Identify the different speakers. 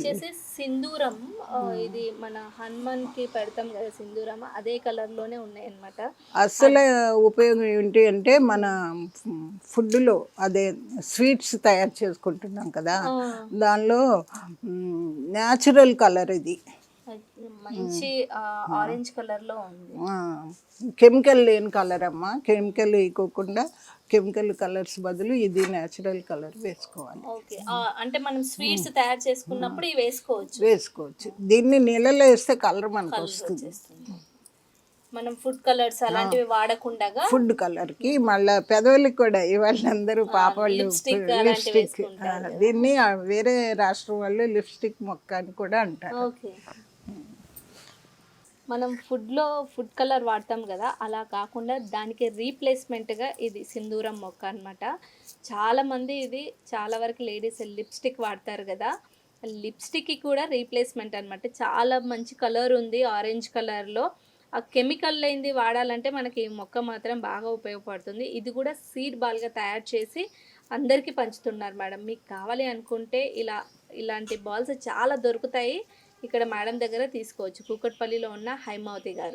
Speaker 1: వచ్చేసి సింధూరం. ఇది మన హనుమాన్‌కి పెడతాం కదా సింధూరం, అదే కలర్‌లోనే ఉన్నాయన్నమాట.
Speaker 2: అసలు ఉపయోగం ఏంటి అంటే మన ఫుడ్లో అదే స్వీట్స్ తయారు చేసుకుంటున్నాం కదా,
Speaker 1: ఆ!
Speaker 2: దానిలో న్యాచురల్ కలర్ ఇది.
Speaker 1: మంచి ఆరెంజ్ కలర్‌లో ఉంది.
Speaker 2: కెమికల్ లేని కలర్ అమ్మా, కెమికల్ వేయకోకుండా కెమికల్ కలర్స్ బదులు ఇది న్యాచురల్ కలర్ వేసుకోవాలి.
Speaker 1: ఓకే. అంటే మనం స్వీట్స్ తయారు చేసుకున్నప్పుడు ఇవి
Speaker 2: వేసుకోవచ్చు. దీన్ని నీళ్ళలో వేస్తే కలర్ మనకు
Speaker 1: కలర్
Speaker 2: వస్తుంది.
Speaker 1: వచ్చేస్తుంది. మనం ఫుడ్ కలర్స్ అలాంటివి వాడకుండగా
Speaker 2: ఫుడ్ కలర్కి మళ్ళీ పెదవులకి కూడా ఇవాళ అందరూ పాపళ్ళు
Speaker 1: లిప్స్టిక్ అలాంటివి
Speaker 2: లిప్స్టిక్,
Speaker 1: వేసుకుంటారు.
Speaker 2: దీన్ని వేరే రాష్ట్రం వాళ్ళు లిప్స్టిక్ మొక్క అని కూడా అంటారు.
Speaker 1: ఓకే. మనం ఫుడ్లో ఫుడ్ కలర్ వాడతాం కదా, అలా కాకుండా దానికి రీప్లేస్మెంట్గా ఇది సింధూరం మొక్క అనమాట. చాలామంది ఇది చాలా వరకు లేడీస్ లిప్స్టిక్ వాడతారు కదా, లిప్స్టిక్కి కూడా రీప్లేస్మెంట్ అనమాట. చాలా మంచి కలర్ ఉంది ఆరెంజ్ కలర్లో. ఆ కెమికల్ లేనిది వాడాలంటే మనకి ఈ మొక్క మాత్రం బాగా ఉపయోగపడుతుంది. ఇది కూడా సీడ్ బాల్గా తయారు చేసి అందరికీ పంచుతున్నారు మేడం. మీకు కావాలి అనుకుంటే ఇలాంటి బాల్స్ చాలా దొరుకుతాయి. ఇక్కడ మేడం దగ్గర తీసుకోవచ్చు. కూకట్పల్లిలో ఉన్న హైమావతి గారు.